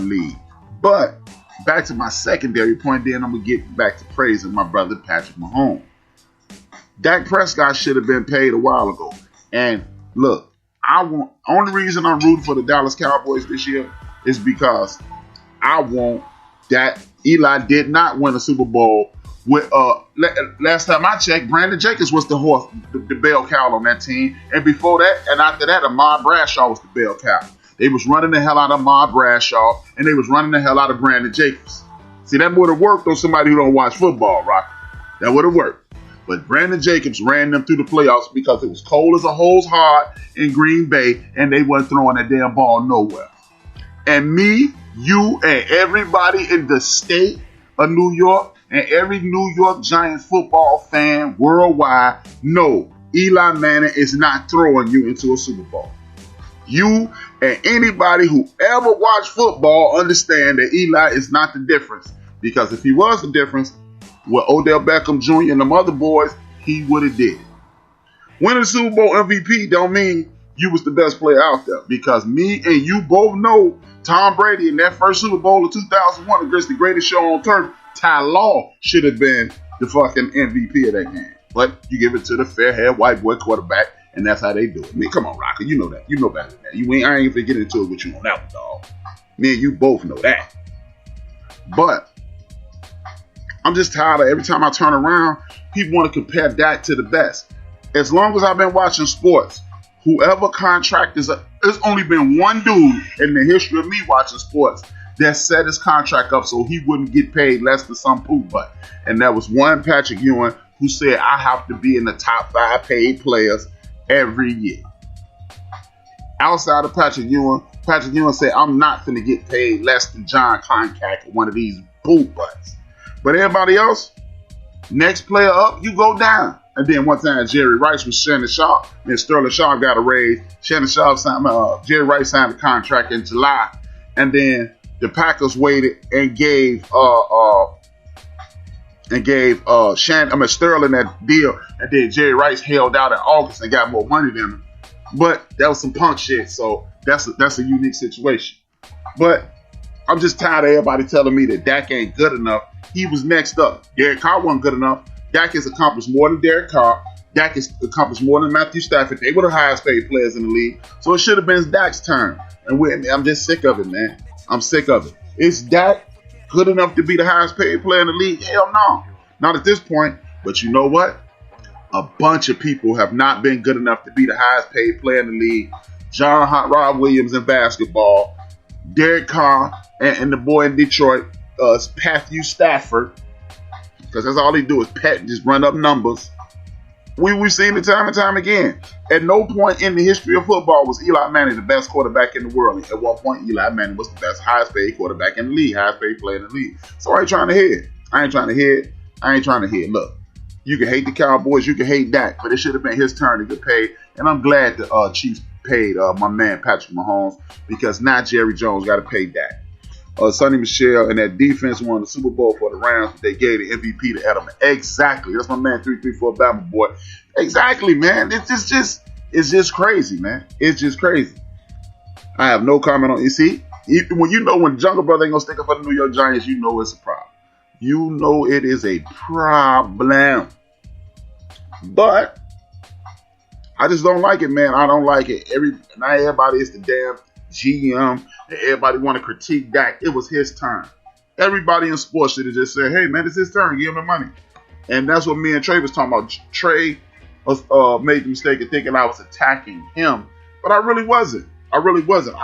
league. But back to my secondary point, then I'm going to get back to praising my brother Patrick Mahomes. Dak Prescott should have been paid a while ago. And look, only reason I'm rooting for the Dallas Cowboys this year is because I want that Eli did not win a Super Bowl with last time I checked, Brandon Jacobs was the horse, the bell cow on that team. And before that, and after that, Ahmad Bradshaw was the bell cow. They was running the hell out of Ahmad Bradshaw, and they was running the hell out of Brandon Jacobs. See, that would have worked on somebody who don't watch football, right? That would have worked. But Brandon Jacobs ran them through the playoffs because it was cold as a hose hard in Green Bay, and they weren't throwing that damn ball nowhere. And me, you, and everybody in the state of New York, and every New York Giants football fan worldwide know Eli Manning is not throwing you into a Super Bowl. You and anybody who ever watched football understand that Eli is not the difference. Because if he was the difference, with Odell Beckham Jr. and them other boys, he would have did it. Winning the Super Bowl MVP don't mean you was the best player out there. Because me and you both know Tom Brady in that first Super Bowl of 2001 against the greatest show on turf, Ty Law should have been the fucking MVP of that game. But you give it to the fair-haired white boy quarterback, and that's how they do it. I mean, come on, Rocker. You know that. You know better than that. I ain't even get into it with you on that one, dog. Me and you both know that. But I'm just tired of every time I turn around, people want to compare Dak to the best. As long as I've been watching sports, whoever contract there's only been one dude in the history of me watching sports that set his contract up so he wouldn't get paid less than some poop butt. And that was one Patrick Ewing who said, I have to be in the top 5 paid players every year. Outside of Patrick Ewing said, I'm not going to get paid less than John Concack or one of these poop butts. But everybody else, next player up, you go down. And then one time Jerry Rice was Shannon Sharp, and Sterling Sharp got a raise. Shannon Sharp signed, Jerry Rice signed a contract in July. And then the Packers waited and gave Sterling that deal, and then Jerry Rice held out in August and got more money than him. But that was some punk shit, so that's a unique situation. But I'm just tired of everybody telling me that Dak ain't good enough. He was next up. Derek Carr wasn't good enough. Dak has accomplished more than Derek Carr. Dak has accomplished more than Matthew Stafford. They were the highest paid players in the league, so it should have been Dak's turn. And I'm just sick of it, man. I'm sick of it. Is Dak good enough to be the highest paid player in the league? Hell no. Not at this point. But you know what? A bunch of people have not been good enough to be the highest paid player in the league. John Hot Rod Williams in basketball. Derek Carr and the boy in Detroit, Matthew Stafford. Because that's all they do is just run up numbers. We've seen it time and time again. At no point in the history of football was Eli Manning the best quarterback in the world. At one point, Eli Manning was the best, highest paid quarterback in the league, highest paid player in the league. So I ain't trying to hear it. I ain't trying to hear it. Look, you can hate the Cowboys, you can hate Dak, but it should have been his turn to get paid. And I'm glad the Chiefs paid my man Patrick Mahomes, because now Jerry Jones got to pay Dak. Sonny Michel and that defense won the Super Bowl for the Rams, but they gave the MVP to Edelman. Exactly. That's my man 334 Bama boy. Exactly, man. It's just crazy, man. It's just crazy. I have no comment on it. You see, when Jungle Brother ain't gonna stick up for the New York Giants, you know it's a problem. You know it is a problem. But I just don't like it, man. I don't like it. Not everybody is the damn GM. Everybody want to critique Dak. It was his turn. Everybody in sports should have just said, hey, man, it's his turn. Give him the money. And that's what me and Trey was talking about. Trey made the mistake of thinking I was attacking him. But I really wasn't. I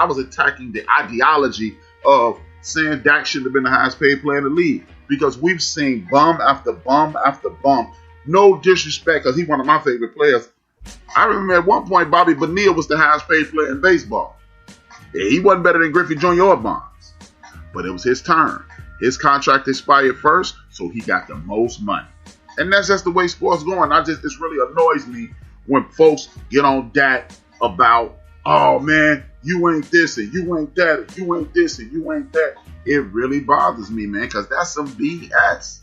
was attacking the ideology of saying Dak should have been the highest paid player in the league. Because we've seen bum after bum after bum. No disrespect, because he's one of my favorite players. I remember at one point Bobby Bonilla was the highest paid player in baseball. Yeah, he wasn't better than Griffey Jr. or Bonds. But it was his turn. His contract expired first, so he got the most money. And that's just the way sports going. It really annoys me when folks get on Dak about, oh man, you ain't this and you ain't that and you ain't this and you ain't that. It really bothers me, man, because that's some BS.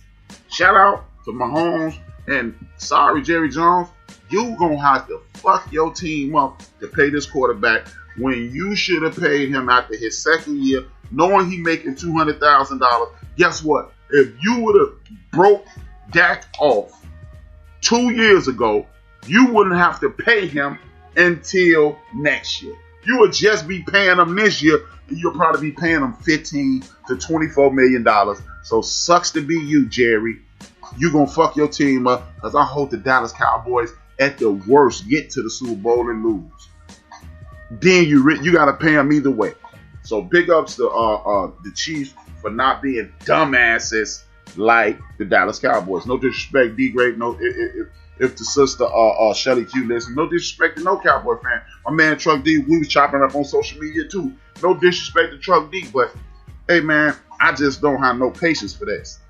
Shout out to Mahomes, and sorry, Jerry Jones, you gonna have to fuck your team up to pay this quarterback when you should have paid him after his second year knowing he making $200,000. Guess what? If you would have broke Dak off 2 years ago, you wouldn't have to pay him until next year. You would just be paying him this year, and you'll probably be paying him $15 to $24 million. So sucks to be you, Jerry. You gonna fuck your team up, because I hope the Dallas Cowboys at the worst get to the Super Bowl and lose. Then you gotta pay them either way. So big ups to the Chiefs for not being dumbasses like the Dallas Cowboys. No disrespect, D-Great. No, if the sister Shelly Q listen, no disrespect to no Cowboy fan. My man Truck D, we was chopping up on social media too. No disrespect to Truck D, but hey man, I just don't have no patience for this.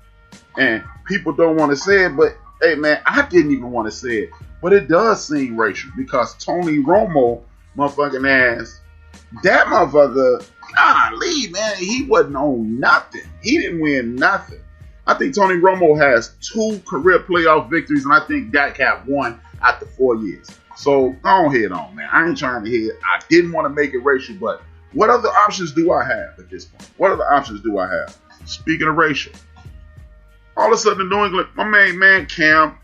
And people don't want to say it, but hey man, I didn't even want to say it. But it does seem racial because Tony Romo, motherfucking ass, that motherfucker, golly, man, he wasn't on nothing. He didn't win nothing. I think Tony Romo has 2 career playoff victories, and I think Dak had 1 after 4 years. So go ahead on, man. I ain't trying to hear. I didn't want to make it racial, but what other options do I have at this point? What other options do I have? Speaking of racial, all of a sudden in New England, my main man Cam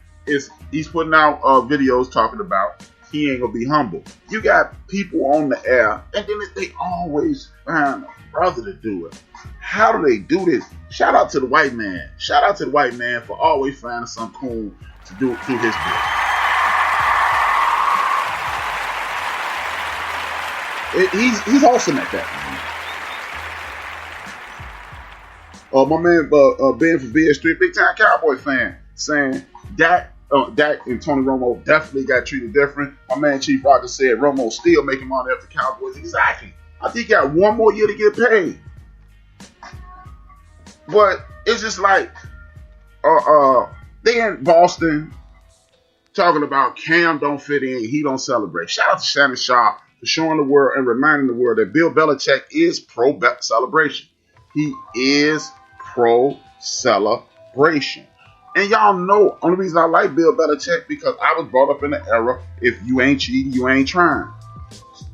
he's putting out videos talking about he ain't gonna be humble. You got people on the air, and then they always find a brother to do it. How do they do this? Shout out to the white man. Shout out to the white man for always finding something cool to do through his book. He's awesome at that. My man Ben from BS3, big time Cowboy fan, saying Dak and Tony Romo definitely got treated different. My man Chief Rocker said Romo still making money after Cowboys. Exactly. I think he got 1 more year to get paid. But it's just like they in Boston talking about Cam don't fit in, he don't celebrate. Shout out to Shannon Sharp for showing the world and reminding the world that Bill Belichick is pro celebration. He is pro celebration. And y'all know, only reason I like Bill Belichick because I was brought up in the era, if you ain't cheating, you ain't trying.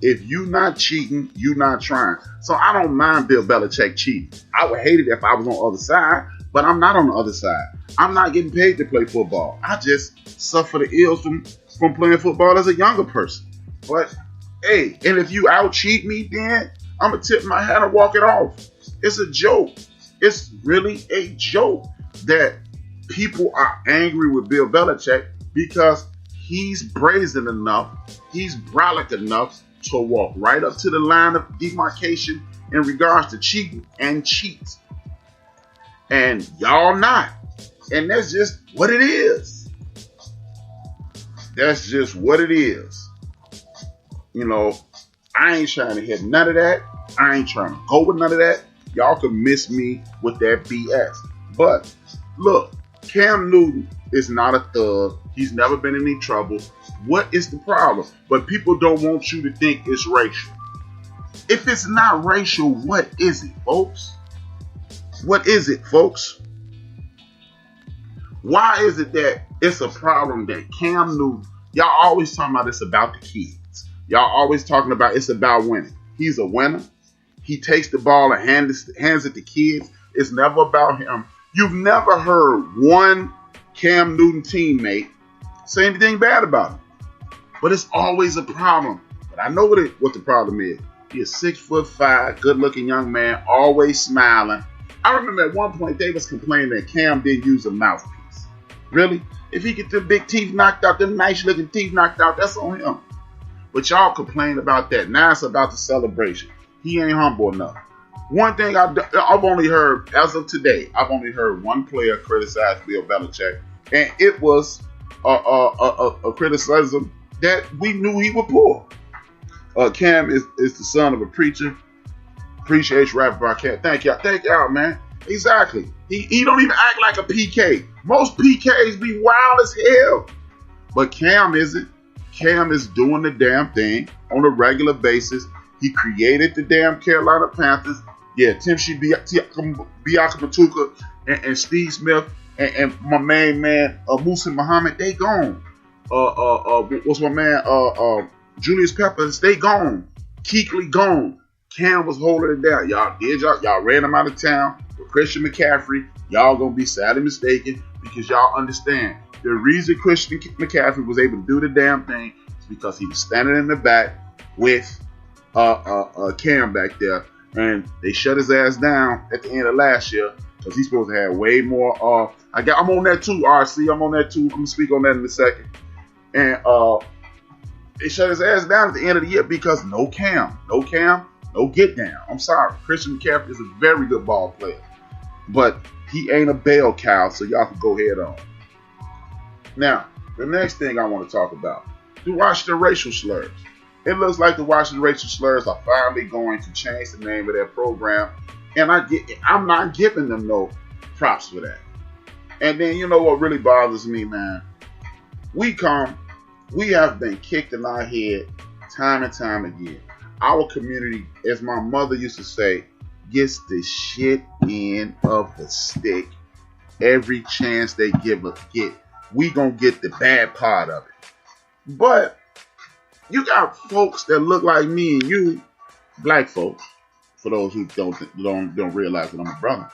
If you not cheating, you not trying. So I don't mind Bill Belichick cheating. I would hate it if I was on the other side, but I'm not on the other side. I'm not getting paid to play football. I just suffer the ills from playing football as a younger person. But hey, and if you out cheat me, then I'm going to tip my hat and walk it off. It's a joke. It's really a joke that people are angry with Bill Belichick because he's brazen enough, he's brolic enough to walk right up to the line of demarcation in regards to cheating and cheats. And y'all not. And that's just what it is. That's just what it is. You know, I ain't trying to hit none of that. I ain't trying to go with none of that. Y'all can miss me with that BS. But look, Cam Newton is not a thug. He's never been in any trouble. What is the problem? But people don't want you to think it's racial. If it's not racial, what is it, folks? What is it, folks? Why is it that it's a problem that Cam Newton, y'all always talking about it's about the kids. Y'all always talking about it's about winning. He's a winner. He takes the ball and hands it to kids. It's never about him. You've never heard one Cam Newton teammate say anything bad about him. But it's always a problem. But I know what the problem is. He's a 6'5", good-looking young man, always smiling. I remember at one point they was complaining that Cam didn't use a mouthpiece. Really? If he get the big teeth knocked out, them nice-looking teeth knocked out, that's on him. But y'all complain about that. Now it's about the celebration. He ain't humble enough. One thing I've only heard, as of today, I've only heard one player criticize Bill Belichick, and it was a criticism that we knew he would pull. Cam is the son of a preacher. Appreciate you, Rapper Broadcast. Thank y'all, man. Exactly. He don't even act like a PK. Most PKs be wild as hell. But Cam isn't. Cam is doing the damn thing on a regular basis. He created the damn Carolina Panthers. Yeah, Timothy Biakabatuka and Steve Smith and my main man Musa Muhammad, they gone. What's my man Julius Peppers, they gone. Kuechly gone. Cam was holding it down. Y'all ran him out of town with Christian McCaffrey. Y'all gonna be sadly mistaken because y'all understand the reason Christian McCaffrey was able to do the damn thing is because he was standing in the back with Cam back there, and they shut his ass down at the end of last year because he's supposed to have way more. I'm on that too, RC. I'm on that too. I'm gonna speak on that in a second. And they shut his ass down at the end of the year because no Cam, no get down. I'm sorry, Christian McCaffrey is a very good ball player, but he ain't a bell cow, so y'all can go ahead on. Now, the next thing I want to talk about, the Washington racial slurs. It looks like the Washington racial slurs are finally going to change the name of their program, and I'm not giving them no props for that. And then you know what really bothers me, man? We have been kicked in our head time and time again. Our community, as my mother used to say, gets the shit end of the stick every chance they get. We gonna get the bad part of it. But you got folks that look like me and you, black folks, for those who don't realize that I'm a brother.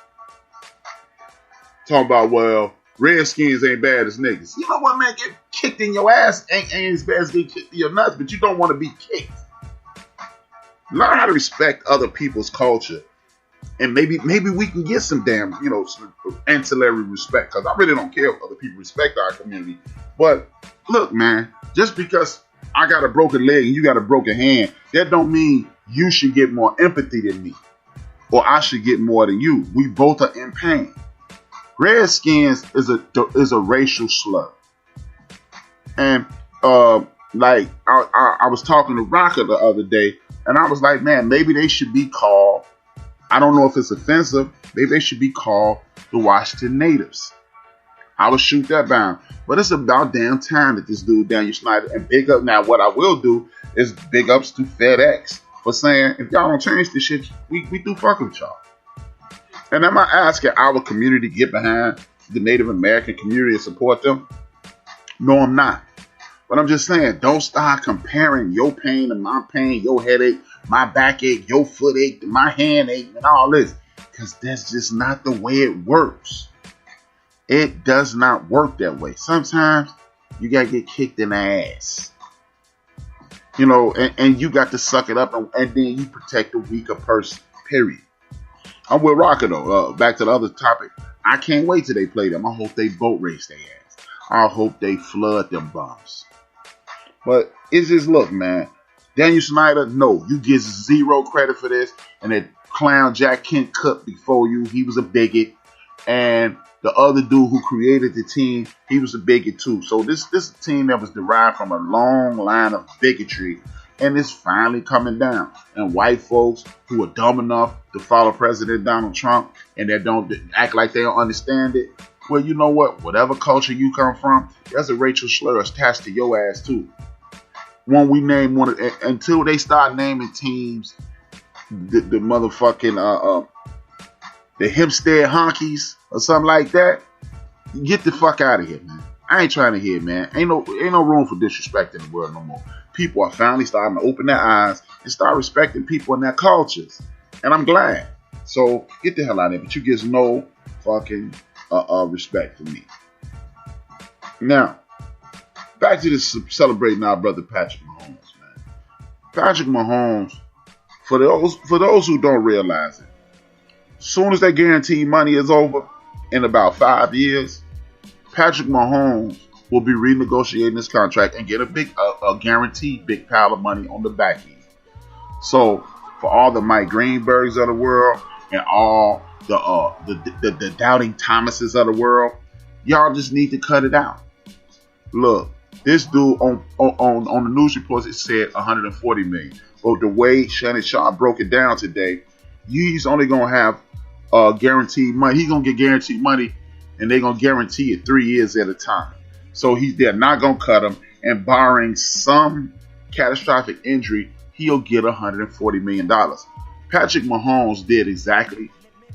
Talking about, well, Redskins ain't bad as niggas. You know what, man? Get kicked in your ass ain't as bad as get kicked in your nuts, but you don't want to be kicked. Learn how to respect other people's culture. And maybe we can get some damn, some ancillary respect. Because I really don't care if other people respect our community. But look, man, just because I got a broken leg and you got a broken hand, that don't mean you should get more empathy than me. Or I should get more than you. We both are in pain. Redskins is a racial slur. And I was talking to Rocker the other day, and I was like, man, maybe they should be called, I don't know if it's offensive, maybe they should be called the Washington Natives. I would shoot that down. But it's about damn time that this dude, Daniel Snyder, and big up. Now, what I will do is big ups to FedEx for saying, if y'all don't change this shit, we do fuck with y'all. And am I asking our community to get behind the Native American community and support them? No, I'm not. But I'm just saying, don't start comparing your pain to my pain, your headache, my backache, your footache, my hand ache, and all this. Because that's just not the way it works. It does not work that way. Sometimes you got to get kicked in the ass. And you got to suck it up, and then you protect the weaker person, period. I'm with Rocker, though. Back to the other topic. I can't wait till they play them. I hope they boat race their ass. I hope they flood them bums. But it's just, look, man. Daniel Snyder, no, you get zero credit for this. And that clown Jack Kent cut before you, he was a bigot. And the other dude who created the team, he was a bigot too. So this is a team that was derived from a long line of bigotry. And it's finally coming down. And white folks who are dumb enough to follow President Donald Trump and that don't act like they don't understand it. Well, you know what? Whatever culture you come from, there's a racial slur attached to your ass too. When we name until they start naming teams, the motherfucking the Hempstead Honkies or something like that, get the fuck out of here, man. I ain't trying to hear, man. Ain't no room for disrespect in the world no more. People are finally starting to open their eyes and start respecting people and their cultures. And I'm glad. So get the hell out of here. But you get no fucking respect from me. Now, back to this celebrating our brother Patrick Mahomes, man. Patrick Mahomes, for those who don't realize it, as soon as that guaranteed money is over, in about 5 years, Patrick Mahomes will be renegotiating his contract and get a guaranteed big pile of money on the back end. So for all the Mike Greenbergs of the world and all the doubting Thomases of the world, y'all just need to cut it out. Look, this dude on the news reports, it said 140 million. But the way Shannon Sharp broke it down today, he's only gonna have guaranteed money. He's gonna get guaranteed money, and they're gonna guarantee it 3 years at a time. So they're not gonna cut him, and barring some catastrophic injury, he'll get $140 million. Patrick Mahomes did exactly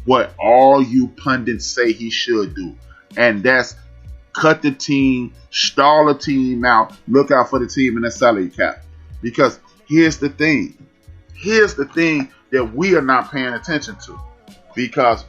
what all you pundits say he should do, and that's cut the team, stall the team out, look out for the team in the salary cap. Because here's the thing that we are not paying attention to. Because